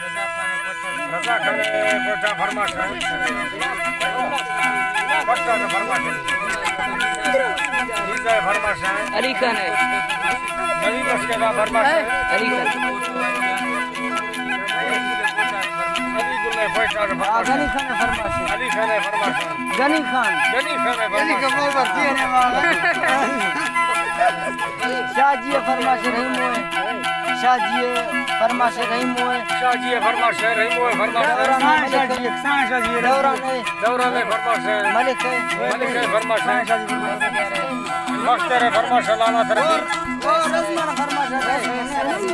रजा खाने कोटा फरमाश है पट्टा का फरमाश है ईजा फरमाश है अली खान है नवी बस के का फरमाश है अली खान अली गुल्ले पैसा का फरमाश गनी खान फरमाश है अली खाने फरमाश है गनी खान गनी खाने गनी का मोह भर्ती है वाला शाहजी फरमाश रहीम होए शाहजी फरमाश रहीम होए शाहजी फरमाश है रहीम है फरमाश शाहजी दौरा में फरमाश है मलिक है मलिक है फरमाश है मख्तर है फरमाश लाना तरफ रज़मान फरमाश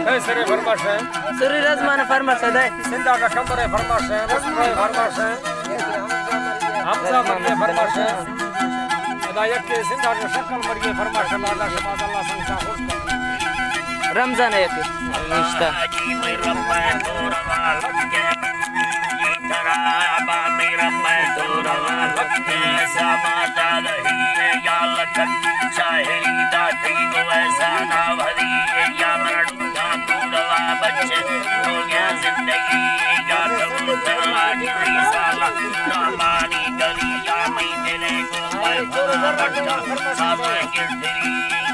है सरे फरमाश है सूरी रज़मान फरमाश है सिंधा का कमर है फरमाश है मुस्तफा फरमाश है हमजा मरिए फरमाश है अदायक के सिंधा का शक्ल मरिए फरमाश है अल्लाह के बाद अल्लाह संसा खुश कर रमजान है के निश्ता शाहिरी दाती को ऐसा ना भरी या मरुआ दूरवा बच्चे हो गया जिंदगी या कबूतर आखिरी साला ना मानी गली या मैं तेरे को मैं भरा रखा सामा गिरती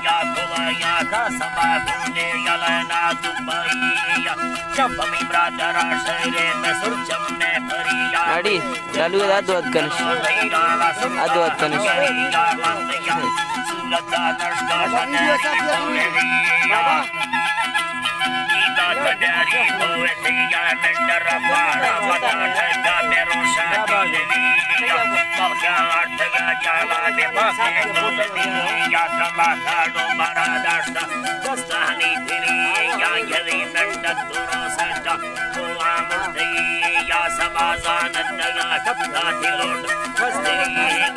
या खुला या का समा तूने या लेना दुबई या जब हम इमरादरा शहरे में सुरचम ने भरी या गाड़ी चालू है आदत कनिश आदत कनिश लता नष्टा शनेरी बोलेरी ईदा तजारी बोएती या मंडर पारा पता ठगा मेरो शादी मौका अर्थ या जाला दे पासे बोलती या तमाशा डो मारा दास्ता दस्तानी तेरी या यली मंडर दुरो सटा तो आमस्ती या समाजान नया कपड़ा दिलोट मस्ती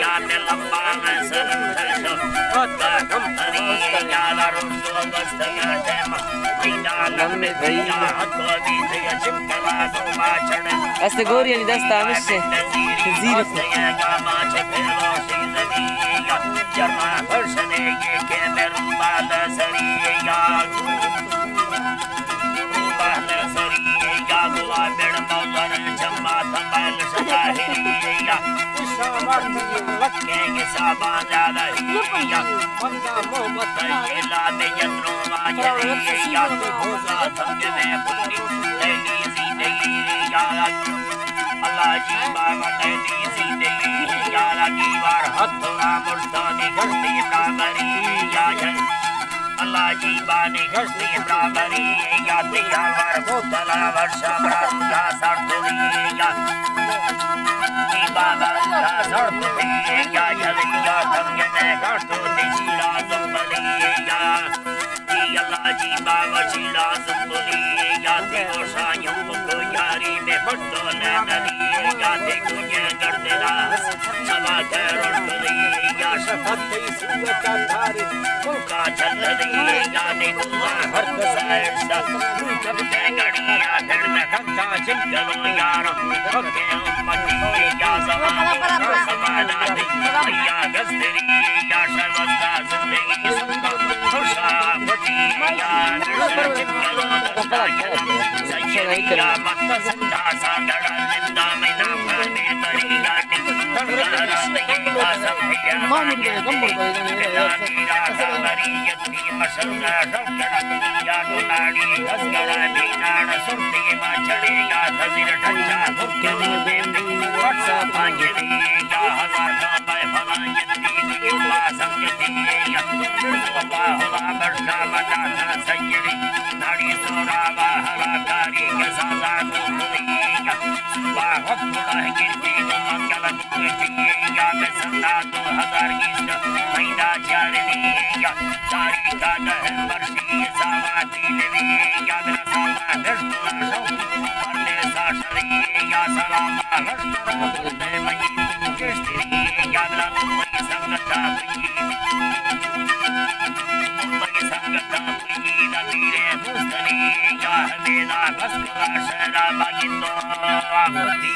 या ने लंबा में sir Kota kembali jalan rusuh bastaya tema tidak media atau dia cipta macam Asta gori ani dasta amisse zero saya kama cepelo sizaniya jarma bersane ye kemeru bala sariya bala sariya gula bed mawar jamma thamal sajahiriya लक्के साबा जादा हिया मंगा मोहब्बत ये लाने जन्नो माजरी या तू भोगा थंगे में पुरी तेरी जिंदगी यारा अल्लाह जी बाबा तेरी जिंदगी यारा की बार हथरा मुर्तानी गश्ती प्रागरी या अल्लाह जी बाने गश्ती प्रागरी या तियार बोतला वर्षा प्रागा सरदुरी या Baba Sarpati ya yaliya tamyane karto dishila zumbaliya ya laji baba chila zumbali ya te goshanya ko yari me patto ne nali ya te kunye gardela sama karotli ya shafati suwata thari ka challi ya ne duwa har saista kab te gadiya dhar me khanta chingalo yar hoke ummati ya zamana zamana ya gazderi ya sharwasta zindagi suka khusha fati ya chingalo ya sayyid ya matta zinda sa dada zinda me na me bari ya ni ya sabhiya mani ya ya sabari yati masalla shakara ya dunadi hasgara dinana surti ma chade ya tazir thanja bhukke me Whatsa pangiri ya hazar khamai phala yati yuva samjati ya Mustafa hula barsha matata sayyidi nadi sorava halakari ke saza nuri ya Subha hokula girti no mangala nurti ya mesanda 2000 gista maida charini ya tarika dah barshi samati levi ya mera sama dashna shau parne sa shari ya salama Bagi